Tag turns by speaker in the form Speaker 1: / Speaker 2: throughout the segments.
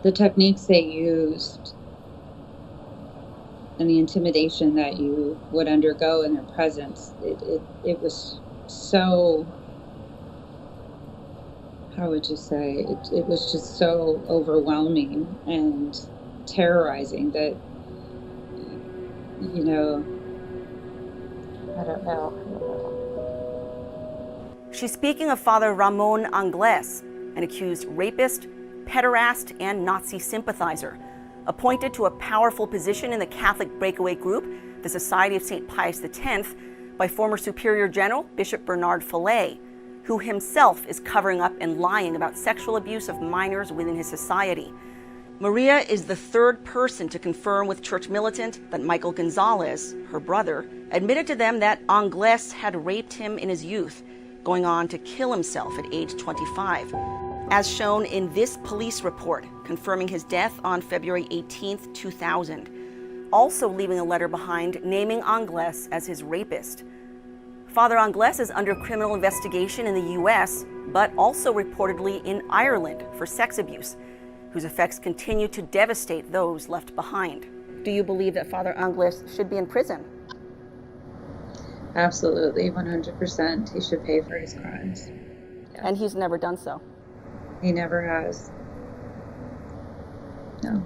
Speaker 1: the techniques they used and the intimidation that you would undergo in their presence, it was so, how would you say, it was just so overwhelming and terrorizing that, you know, I don't know.
Speaker 2: She's speaking of Father Ramon Angles, an accused rapist, pederast, and Nazi sympathizer, appointed to a powerful position in the Catholic breakaway group, the Society of St. Pius X, by former Superior General Bishop Bernard Fallet, who himself is covering up and lying about sexual abuse of minors within his society. Maria is the third person to confirm with church militant that Michael Gonzalez, her brother, admitted to them that Angles had raped him in his youth, going on to kill himself at age 25, as shown in this police report confirming his death on February 18, 2000, also leaving a letter behind naming Angles as his rapist. Father Angles is under criminal investigation in the U.S., but also reportedly in Ireland for sex abuse, whose effects continue to devastate those left behind. Do you believe that Father Angles should be in prison?
Speaker 1: Absolutely, 100%. He should pay for his crimes. Yeah.
Speaker 2: And he's never done so?
Speaker 1: He never has. No.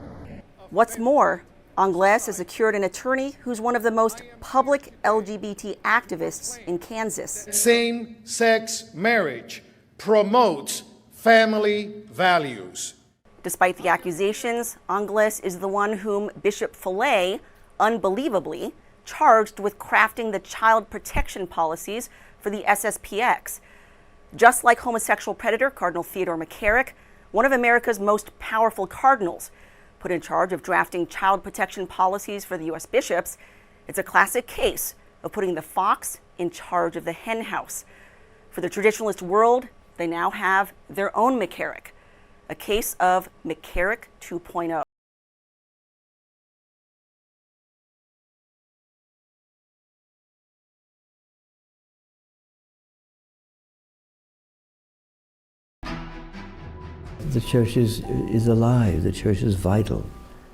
Speaker 2: What's more, Angles has secured an attorney who's one of the most public LGBT activists in Kansas.
Speaker 3: Same-sex marriage promotes family values.
Speaker 2: Despite the accusations, Angles is the one whom Bishop Fallet, unbelievably, charged with crafting the child protection policies for the SSPX. Just like homosexual predator Cardinal Theodore McCarrick, one of America's most powerful cardinals, put in charge of drafting child protection policies for the U.S. bishops, it's a classic case of putting the fox in charge of the hen house. For the traditionalist world, they now have their own McCarrick, a case of McCarrick 2.0.
Speaker 4: The church is alive, the church is vital.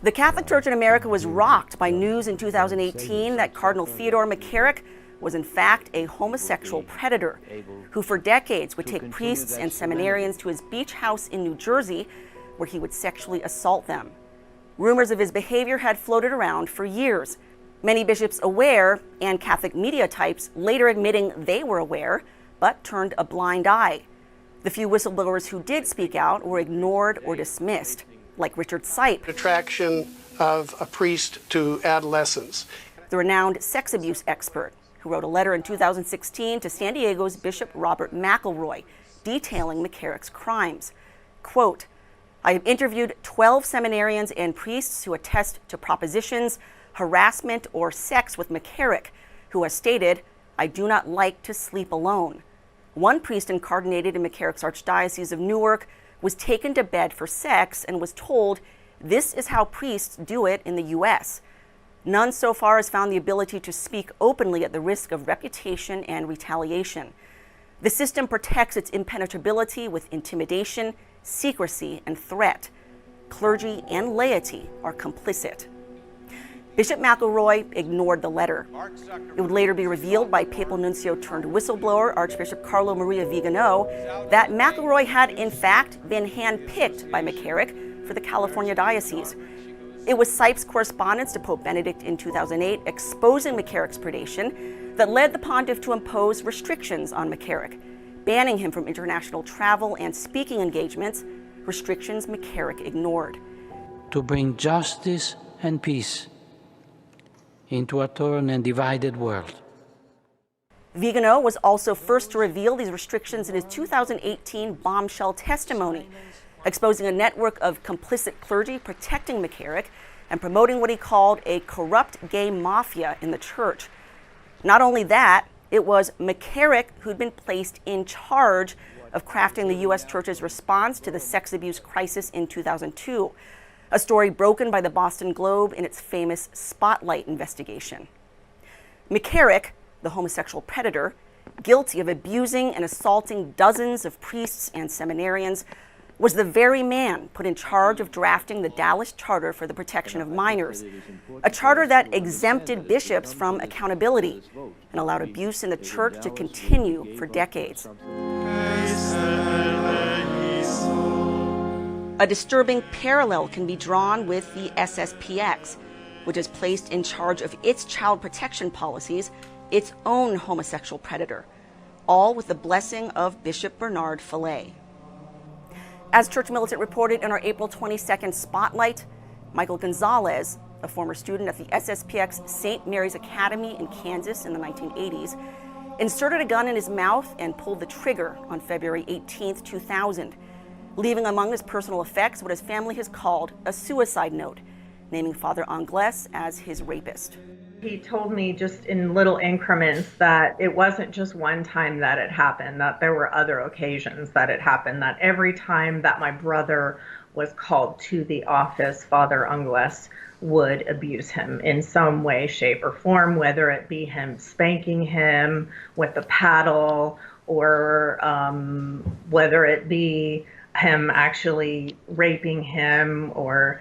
Speaker 2: The Catholic Church in America was rocked by news in 2018 that Cardinal Theodore McCarrick was in fact a homosexual predator who for decades would take priests and seminarians to his beach house in New Jersey where he would sexually assault them. Rumors of his behavior had floated around for years, many bishops aware and Catholic media types later admitting they were aware but turned a blind eye. The few whistleblowers who did speak out were ignored or dismissed, like Richard Sipe,
Speaker 5: attraction of a priest to adolescents,
Speaker 2: the renowned sex abuse expert who wrote a letter in 2016 to San Diego's Bishop Robert McElroy detailing McCarrick's crimes. Quote, I have interviewed 12 seminarians and priests who attest to propositions, harassment, or sex with McCarrick, who has stated, I do not like to sleep alone. One priest incardinated in McCarrick's Archdiocese of Newark was taken to bed for sex and was told, this is how priests do it in the U.S. None so far has found the ability to speak openly at the risk of reputation and retaliation. The system protects its impenetrability with intimidation, secrecy, and threat. Clergy and laity are complicit. Bishop McElroy ignored the letter. It would later be revealed by papal nuncio turned whistleblower Archbishop Carlo Maria Vigano that McElroy had in fact been handpicked by McCarrick for the California diocese. It was Sipe's correspondence to Pope Benedict in 2008 exposing McCarrick's predation that led the pontiff to impose restrictions on McCarrick, banning him from international travel and speaking engagements, restrictions McCarrick ignored.
Speaker 6: To bring justice and peace into a torn and divided world.
Speaker 2: Vigano was also first to reveal these restrictions in his 2018 bombshell testimony, exposing a network of complicit clergy protecting McCarrick and promoting what he called a corrupt gay mafia in the church. Not only that, it was McCarrick who'd been placed in charge of crafting the U.S. Church's response to the sex abuse crisis in 2002, a story broken by the Boston Globe in its famous Spotlight investigation. McCarrick, the homosexual predator, guilty of abusing and assaulting dozens of priests and seminarians, was the very man put in charge of drafting the Dallas Charter for the Protection of Minors, a charter that exempted bishops from accountability and allowed abuse in the church to continue for decades. A disturbing parallel can be drawn with the SSPX, which is placed in charge of its child protection policies, its own homosexual predator, all with the blessing of Bishop Bernard Fillet. As Church Militant reported in our April 22nd Spotlight, Michael Gonzalez, a former student at the SSPX St. Mary's Academy in Kansas in the 1980s, inserted a gun in his mouth and pulled the trigger on February 18, 2000, leaving among his personal effects what his family has called a suicide note, naming Father Angles as his rapist.
Speaker 7: He told me just in little increments that it wasn't just one time that it happened, that there were other occasions that it happened, that every time that my brother was called to the office, Father Angles would abuse him in some way, shape, or form, whether it be him spanking him with a paddle or whether it be him actually raping him or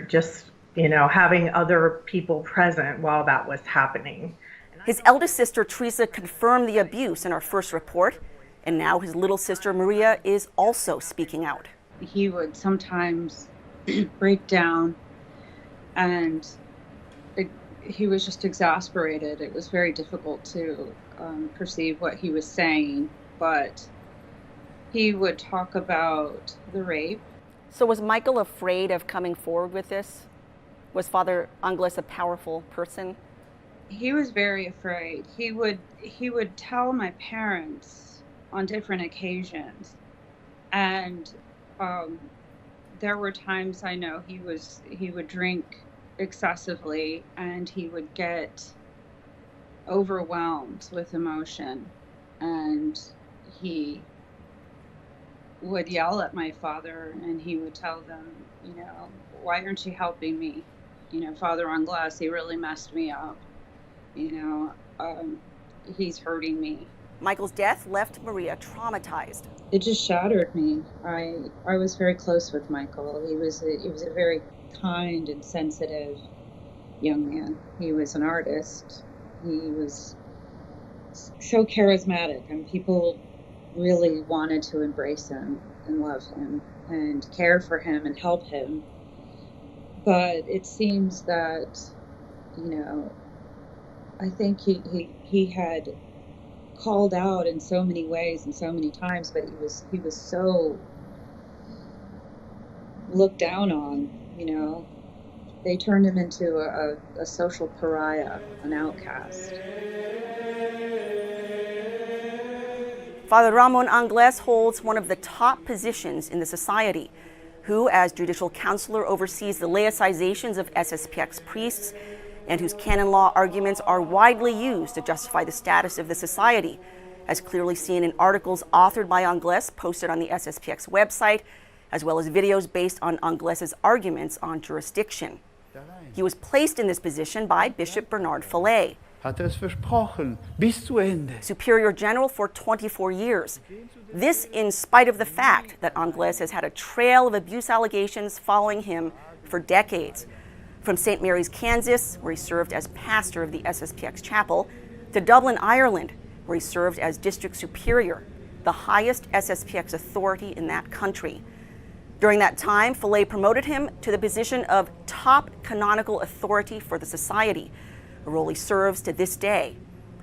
Speaker 7: just, you know, having other people present while that was happening.
Speaker 2: His eldest sister, Teresa, confirmed the abuse in our first report, and now his little sister, Maria, is also speaking out.
Speaker 1: He would sometimes break down, and he was just exasperated. It was very difficult to perceive what he was saying, but he would talk about the rape.
Speaker 2: So was Michael afraid of coming forward with this? Was Father Angles a powerful person?
Speaker 1: He was very afraid. He would tell my parents on different occasions, and there were times I know he would drink excessively, and he would get overwhelmed with emotion, and he would yell at my father, and he would tell them, you know, why aren't you helping me? You know, Father Angles, he really messed me up. You know, he's hurting me.
Speaker 2: Michael's death left Maria traumatized.
Speaker 1: It just shattered me. I was very close with Michael. He was a very kind and sensitive young man. He was an artist. He was so charismatic, and people really wanted to embrace him and love him and care for him and help him. But it seems that, you know, I think he had called out in so many ways and so many times, but he was so looked down on, you know. They turned him into a social pariah, an outcast.
Speaker 2: Father Ramon Angles holds one of the top positions in the society, who, as judicial counselor, oversees the laicizations of SSPX priests, and whose canon law arguments are widely used to justify the status of the society, as clearly seen in articles authored by Angles posted on the SSPX website, as well as videos based on Angles' arguments on jurisdiction. He was placed in this position by Bishop Bernard Fillet, Superior General for 24 years. This in spite of the fact that Angles has had a trail of abuse allegations following him for decades. From St. Mary's, Kansas, where he served as pastor of the SSPX chapel, to Dublin, Ireland, where he served as district superior, the highest SSPX authority in that country. During that time, Fillet promoted him to the position of top canonical authority for the society, a role he serves to this day,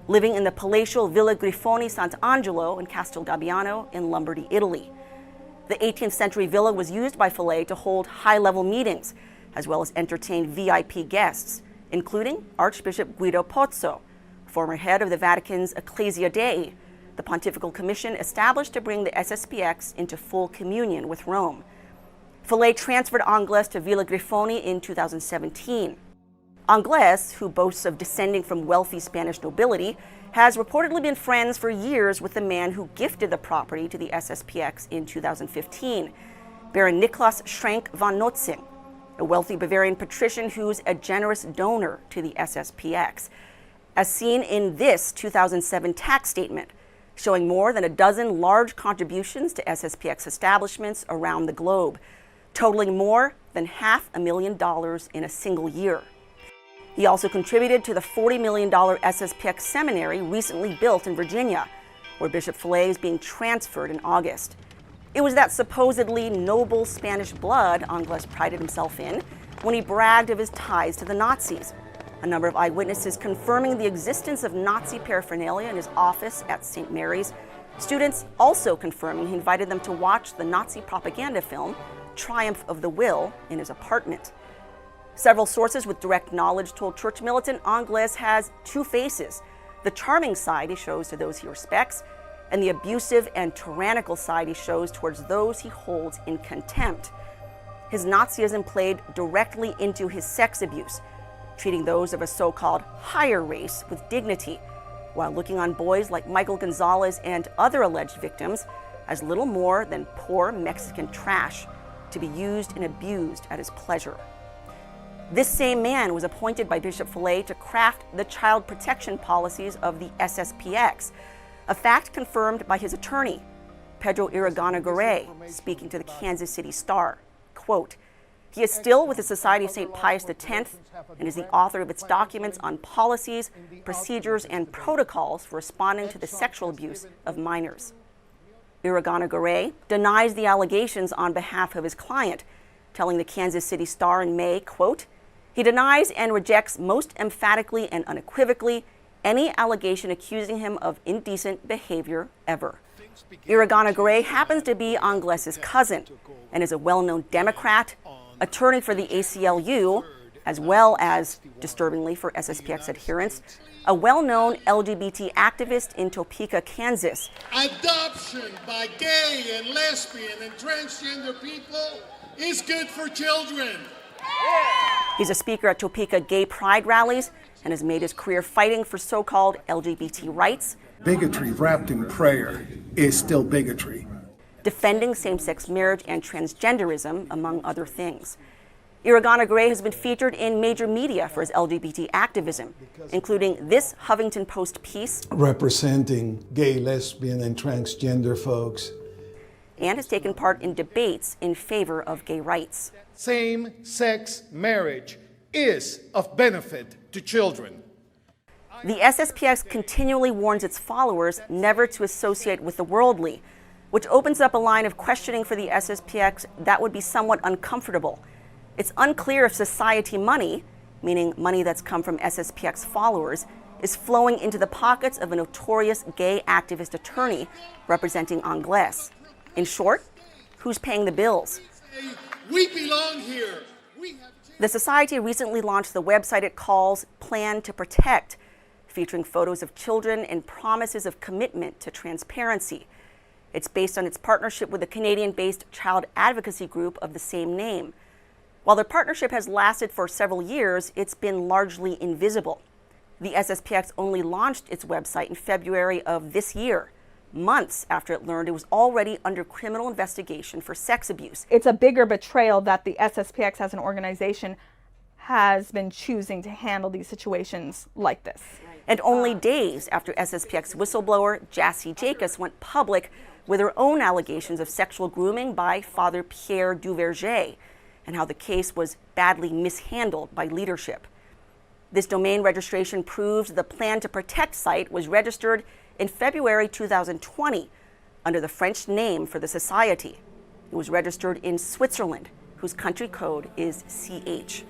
Speaker 2: living in the palatial Villa Grifoni Sant'Angelo in Castel Gabbiano in Lombardy, Italy. The 18th century villa was used by Fillet to hold high-level meetings, as well as entertain VIP guests, including Archbishop Guido Pozzo, former head of the Vatican's Ecclesia Dei, the pontifical commission established to bring the SSPX into full communion with Rome. Fillet transferred Angles to Villa Grifoni in 2017. Angles, who boasts of descending from wealthy Spanish nobility, has reportedly been friends for years with the man who gifted the property to the SSPX in 2015, Baron Niklas Schrank von Notzing, a wealthy Bavarian patrician who's a generous donor to the SSPX. As seen in this 2007 tax statement, showing more than a dozen large contributions to SSPX establishments around the globe, totaling more than $500,000 in a single year. He also contributed to the $40 million SSPX seminary recently built in Virginia, where Bishop Fillet is being transferred in August. It was that supposedly noble Spanish blood Angles prided himself in when he bragged of his ties to the Nazis. A number of eyewitnesses confirming the existence of Nazi paraphernalia in his office at St. Mary's. Students also confirming he invited them to watch the Nazi propaganda film, Triumph of the Will, in his apartment. Several sources with direct knowledge told church militant Angles has two faces: the charming side he shows to those he respects, and the abusive and tyrannical side he shows towards those he holds in contempt. His Nazism played directly into his sex abuse, treating those of a so-called higher race with dignity, while looking on boys like Michael Gonzalez and other alleged victims as little more than poor Mexican trash to be used and abused at his pleasure. This same man was appointed by Bishop Fillet to craft the child protection policies of the SSPX, a fact confirmed by his attorney, Pedro Iragana-Garay, speaking to the Kansas City Star. Quote, "He is still with the Society of St. Pius X and is the author of its documents on policies, procedures, and protocols for responding to the sexual abuse of minors." Iragana-Garay denies the allegations on behalf of his client, telling the Kansas City Star in May, quote, "He denies and rejects most emphatically and unequivocally any allegation accusing him of indecent behavior ever." Iragana-Garay happens to be Angles' cousin and is a well-known Democrat, attorney for the ACLU, as well as, disturbingly for SSPX adherents, a well-known LGBT activist in Topeka, Kansas.
Speaker 8: Adoption by gay and lesbian and transgender people is good for children.
Speaker 2: He's a speaker at Topeka gay pride rallies and has made his career fighting for so-called LGBT rights.
Speaker 3: Bigotry wrapped in prayer is still bigotry.
Speaker 2: Defending same-sex marriage and transgenderism, among other things. Iragana-Garay has been featured in major media for his LGBT activism, including this Huffington Post piece,
Speaker 9: representing gay, lesbian, and transgender folks,
Speaker 2: and has taken part in debates in favor of gay rights.
Speaker 3: Same-sex marriage is of benefit to children.
Speaker 2: The SSPX continually warns its followers never to associate with the worldly, which opens up a line of questioning for the SSPX that would be somewhat uncomfortable. It's unclear if society money, meaning money that's come from SSPX followers, is flowing into the pockets of a notorious gay activist attorney representing Angles. In short, who's paying the bills?
Speaker 8: We belong here.
Speaker 2: The Society recently launched the website it calls Plan to Protect, featuring photos of children and promises of commitment to transparency. It's based on its partnership with the Canadian-based child advocacy group of the same name. While their partnership has lasted for several years, it's been largely invisible. The SSPX only launched its website in February of this year, months after it learned it was already under criminal investigation for sex abuse.
Speaker 10: It's a bigger betrayal that the SSPX as an organization has been choosing to handle these situations like this.
Speaker 2: And only days after SSPX whistleblower Jassy Jacobs went public with her own allegations of sexual grooming by Father Pierre Duverger, and how the case was badly mishandled by leadership. This domain registration proves the Plan to Protect site was registered in February 2020 under the French name for the society. It was registered in Switzerland, whose country code is CH.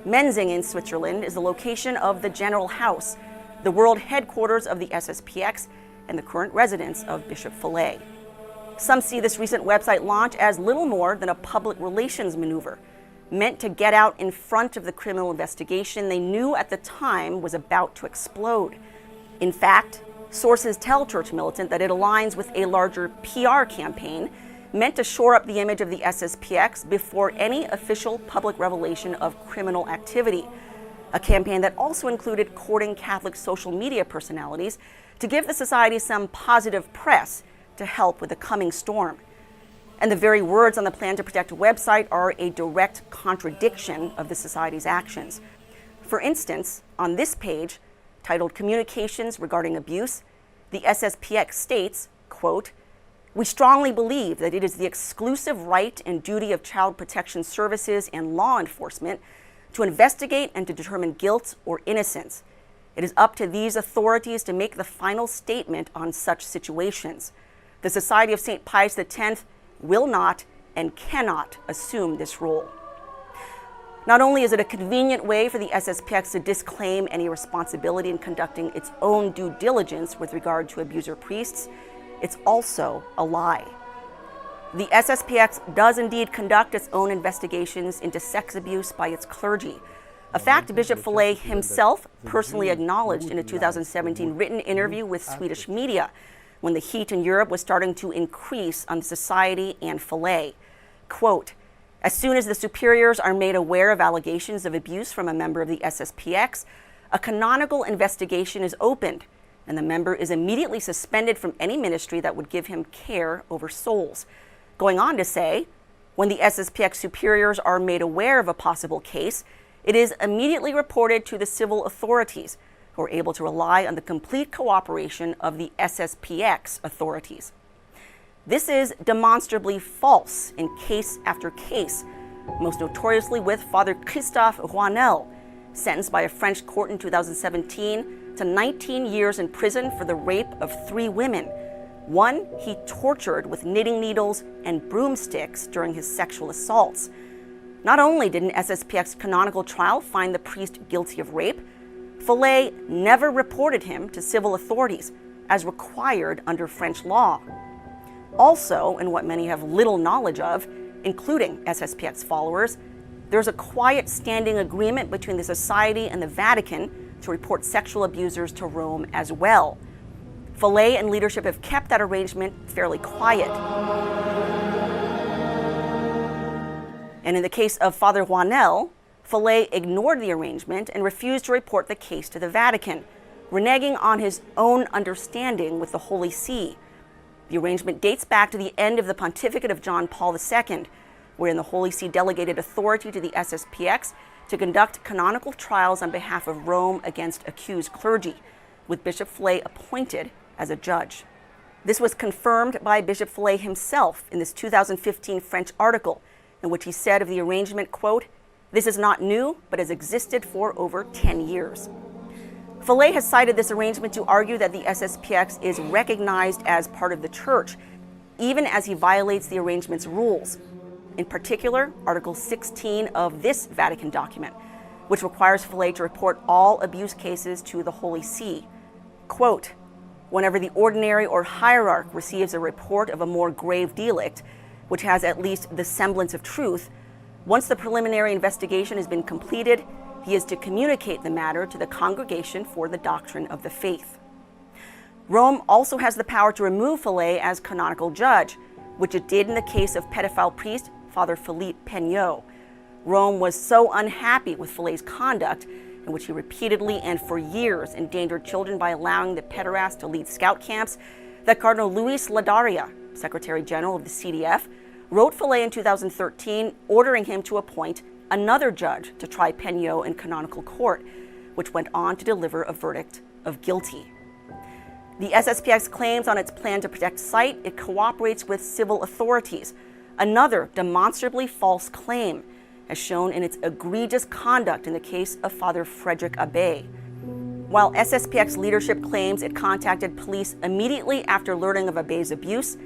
Speaker 2: Menzing in Switzerland is the location of the General House, the world headquarters of the SSPX and the current residence of Bishop Fillet. Some see this recent website launch as little more than a public relations maneuver, meant to get out in front of the criminal investigation they knew at the time was about to explode. In fact, sources tell Church Militant that it aligns with a larger PR campaign meant to shore up the image of the SSPX before any official public revelation of criminal activity, a campaign that also included courting Catholic social media personalities to give the society some positive press to help with the coming storm. And the very words on the Plan to Protect website are a direct contradiction of the society's actions. For instance, on this page, titled Communications Regarding Abuse, the SSPX states, quote, "We strongly believe that it is the exclusive right and duty of Child Protection Services and law enforcement to investigate and to determine guilt or innocence. It is up to these authorities to make the final statement on such situations. The Society of St. Pius X will not and cannot assume this role." Not only is it a convenient way for the SSPX to disclaim any responsibility in conducting its own due diligence with regard to abuser priests, it's also a lie. The SSPX does indeed conduct its own investigations into sex abuse by its clergy, a fact Bishop Fillet himself personally acknowledged in a 2017 written interview with Swedish media when the heat in Europe was starting to increase on the society and Fillet. Quote, "As soon as the superiors are made aware of allegations of abuse from a member of the SSPX, a canonical investigation is opened, and the member is immediately suspended from any ministry that would give him care over souls." Going on to say, when the SSPX superiors are made aware of a possible case, it is immediately reported to the civil authorities, who are able to rely on the complete cooperation of the SSPX authorities. This is demonstrably false in case after case, most notoriously with Father Christophe Rouanel, sentenced by a French court in 2017 to 19 years in prison for the rape of 3 women. One he tortured with knitting needles and broomsticks during his sexual assaults. Not only did an SSPX canonical trial find the priest guilty of rape, Fillet never reported him to civil authorities, as required under French law. Also, in what many have little knowledge of, including SSPX followers, there's a quiet standing agreement between the Society and the Vatican to report sexual abusers to Rome as well. Fillet and leadership have kept that arrangement fairly quiet. And in the case of Father Rouanel, Fillet ignored the arrangement and refused to report the case to the Vatican, reneging on his own understanding with the Holy See. The arrangement dates back to the end of the pontificate of John Paul II, wherein the Holy See delegated authority to the SSPX to conduct canonical trials on behalf of Rome against accused clergy, with Bishop Fillet appointed as a judge. This was confirmed by Bishop Fillet himself in this 2015 French article, in which he said of the arrangement, quote, "This is not new, but has existed for over 10 years. Fillet has cited this arrangement to argue that the SSPX is recognized as part of the church, even as he violates the arrangement's rules. In particular, Article 16 of this Vatican document, which requires Fillet to report all abuse cases to the Holy See. Quote, "Whenever the ordinary or hierarch receives a report of a more grave delict, which has at least the semblance of truth, once the preliminary investigation has been completed, he is to communicate the matter to the Congregation for the Doctrine of the Faith." Rome also has the power to remove Fillet as canonical judge, which it did in the case of pedophile priest Father Philippe Peignot. Rome was so unhappy with Fillet's conduct, in which he repeatedly and for years endangered children by allowing the pederast to lead scout camps, that Cardinal Luis Ladaria, Secretary General of the CDF, wrote Fillet in 2013 ordering him to appoint another judge to try Peignot in canonical court, which went on to deliver a verdict of guilty. The SSPX claims on its plan to protect site it cooperates with civil authorities, another demonstrably false claim, as shown in its egregious conduct in the case of Father Frederick Abbé. While SSPX leadership claims it contacted police immediately after learning of Abbé's abuse,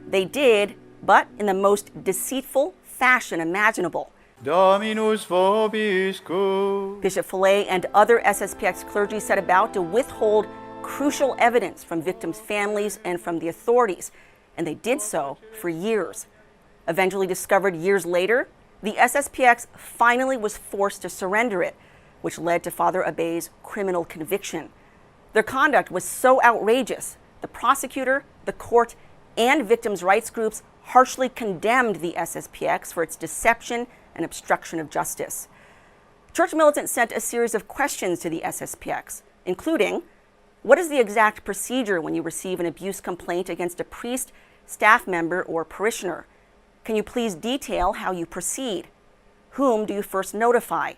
Speaker 2: they did, but in the most deceitful fashion imaginable.
Speaker 11: Dominus vobiscum.
Speaker 2: Bishop Fillet and other SSPX clergy set about to withhold crucial evidence from victims' families and from the authorities, and they did so for years. Eventually discovered years later, the SSPX finally was forced to surrender it, which led to Father Abbé's criminal conviction. Their conduct was so outrageous, the prosecutor, the court, and victims' rights groups harshly condemned the SSPX for its deception and obstruction of justice. Church militants sent a series of questions to the SSPX, including, what is the exact procedure when you receive an abuse complaint against a priest, staff member, or parishioner? Can you please detail how you proceed? Whom do you first notify?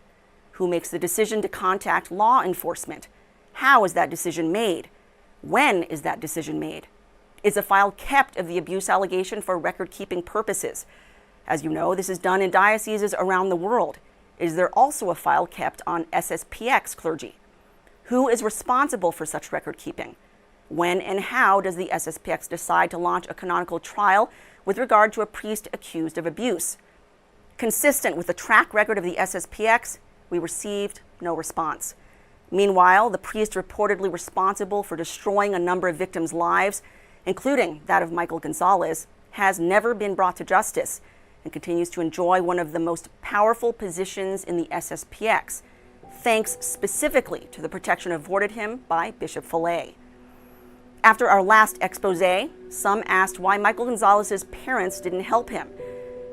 Speaker 2: Who makes the decision to contact law enforcement? How is that decision made? When is that decision made? Is a file kept of the abuse allegation for record-keeping purposes? As you know, this is done in dioceses around the world. Is there also a file kept on SSPX clergy? Who is responsible for such record-keeping? When and how does the SSPX decide to launch a canonical trial with regard to a priest accused of abuse? Consistent with the track record of the SSPX, we received no response. Meanwhile, the priest reportedly responsible for destroying a number of victims' lives, including that of Michael Gonzalez, has never been brought to justice and continues to enjoy one of the most powerful positions in the SSPX, thanks specifically to the protection afforded him by Bishop Follet. After our last expose, some asked why Michael Gonzalez's parents didn't help him.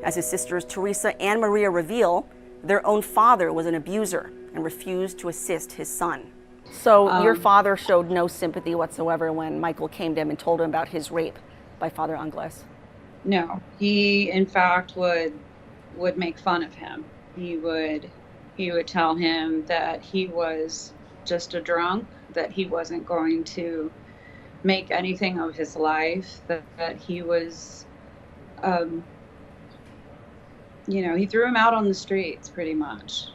Speaker 2: As his sisters Teresa and Maria reveal, their own father was an abuser and refused to assist his son. So your father showed no sympathy whatsoever when Michael came to him and told him about his rape by Father Angles?
Speaker 1: No, he in fact would make fun of him. He would tell him that he was just a drunk, that he wasn't going to make anything of his life, that he was, he threw him out on the streets pretty much.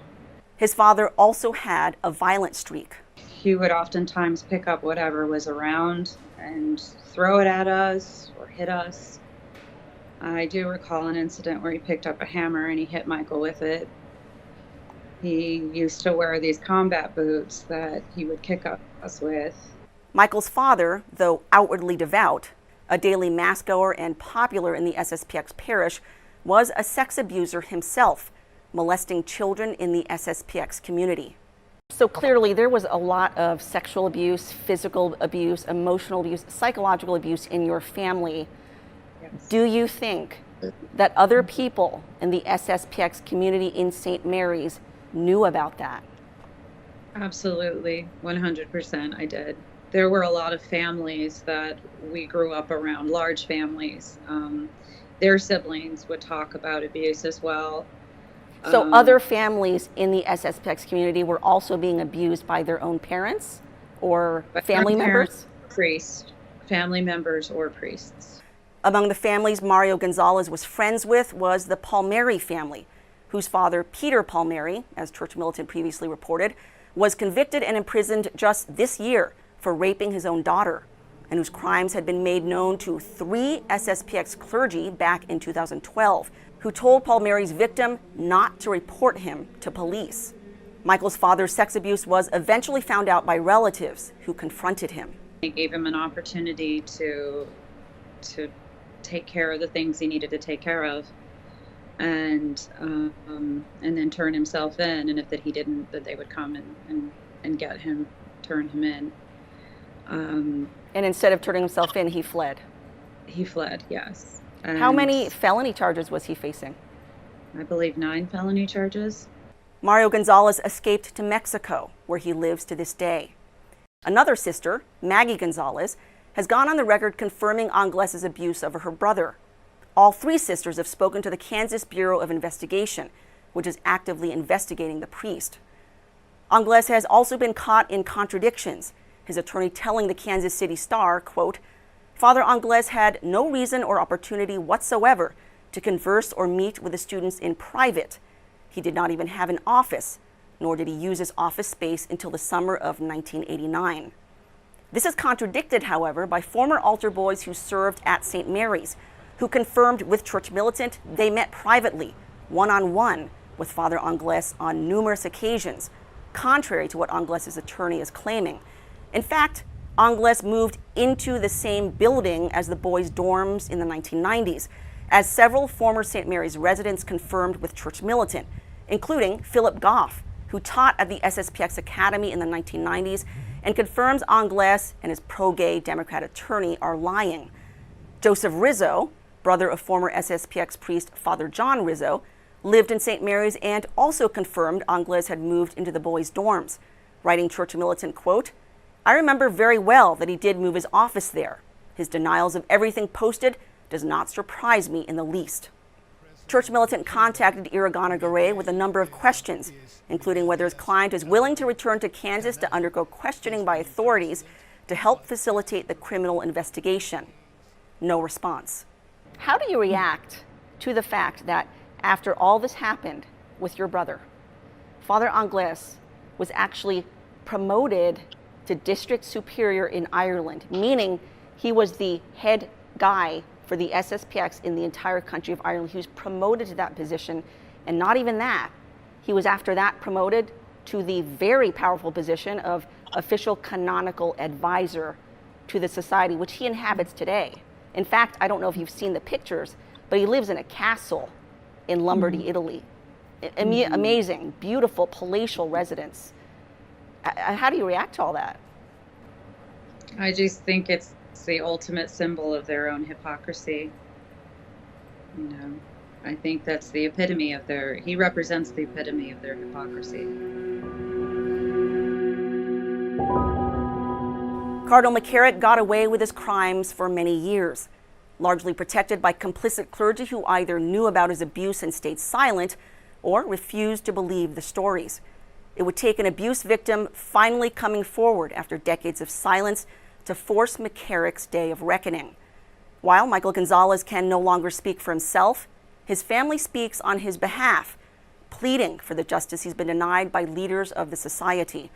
Speaker 2: His father also had a violent streak.
Speaker 1: He would oftentimes pick up whatever was around and throw it at us or hit us. I do recall an incident where he picked up a hammer and he hit Michael with it. He used to wear these combat boots that he would kick us with.
Speaker 2: Michael's father, though outwardly devout, a daily mass-goer and popular in the SSPX parish, was a sex abuser himself, molesting children in the SSPX community. So clearly there was a lot of sexual abuse, physical abuse, emotional abuse, psychological abuse in your family. Yes. Do you think that other people in the SSPX community in St. Mary's knew about that?
Speaker 1: Absolutely, 100% I did. There were a lot of families that we grew up around, large families. Their siblings would talk about abuse as well.
Speaker 2: So other families in the SSPX community were also being abused by their own parents or family members?
Speaker 1: Priests, family members or priests.
Speaker 2: Among the families Mario Gonzalez was friends with was the Palmieri family, whose father, Peter Palmieri, as Church Militant previously reported, was convicted and imprisoned just this year for raping his own daughter, and whose crimes had been made known to 3 SSPX clergy back in 2012, who told Palmieri's victim not to report him to police. Michael's father's sex abuse was eventually found out by relatives who confronted him.
Speaker 1: They gave him an opportunity to take care of the things he needed to take care of, and then turn himself in, and if that he didn't, that they would come and get him, turn him in.
Speaker 2: And instead of turning himself in, he fled?
Speaker 1: He fled, yes. And
Speaker 2: how many felony charges was he facing?
Speaker 1: I believe 9 felony charges.
Speaker 2: Mario Gonzalez escaped to Mexico, where he lives to this day. Another sister, Maggie Gonzalez, has gone on the record confirming Angles's abuse of her brother. All 3 sisters have spoken to the Kansas Bureau of Investigation, which is actively investigating the priest. Angles has also been caught in contradictions, his attorney telling the Kansas City Star, quote, Father Angles had no reason or opportunity whatsoever to converse or meet with the students in private. He did not even have an office, nor did he use his office space until the summer of 1989. This is contradicted, however, by former altar boys who served at St. Mary's, who confirmed with Church Militant they met privately, one-on-one, with Father Angles on numerous occasions, contrary to what Angles's attorney is claiming. In fact, Angles moved into the same building as the boys' dorms in the 1990s, as several former St. Mary's residents confirmed with Church Militant, including Philip Goff, who taught at the SSPX Academy in the 1990s and confirms Angles and his pro-gay Democrat attorney are lying. Joseph Rizzo, brother of former SSPX priest Father John Rizzo, lived in St. Mary's and also confirmed Angles had moved into the boys' dorms, writing Church Militant, quote, I remember very well that he did move his office there. His denials of everything posted does not surprise me in the least. Church Militant contacted Iragana Garay with a number of questions, including whether his client is willing to return to Kansas to undergo questioning by authorities to help facilitate the criminal investigation. No response. How do you react to the fact that after all this happened with your brother, Father Anglès was actually promoted to district superior in Ireland, meaning he was the head guy for the SSPX in the entire country of Ireland. He was promoted to that position, and not even that. He was after that promoted to the very powerful position of official canonical advisor to the society, which he inhabits today. In fact, I don't know if you've seen the pictures, but he lives in a castle in Lombardy, Italy. Amazing, beautiful, palatial residence. How do you react to all that?
Speaker 1: I just think it's the ultimate symbol of their own hypocrisy. You know, I think that's the epitome of he represents the epitome of their hypocrisy.
Speaker 2: Cardinal McCarrick got away with his crimes for many years, largely protected by complicit clergy who either knew about his abuse and stayed silent or refused to believe the stories. It would take an abuse victim finally coming forward after decades of silence to force McCarrick's day of reckoning. While Michael Gonzalez can no longer speak for himself, his family speaks on his behalf, pleading for the justice he's been denied by leaders of the society.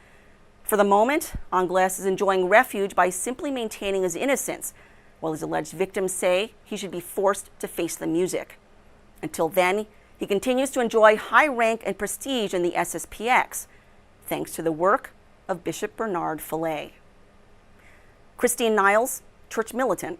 Speaker 2: For the moment, Anglès is enjoying refuge by simply maintaining his innocence, while his alleged victims say he should be forced to face the music. Until then, he continues to enjoy high rank and prestige in the SSPX, thanks to the work of Bishop Bernard Fillet. Christine Niles, Church Militant,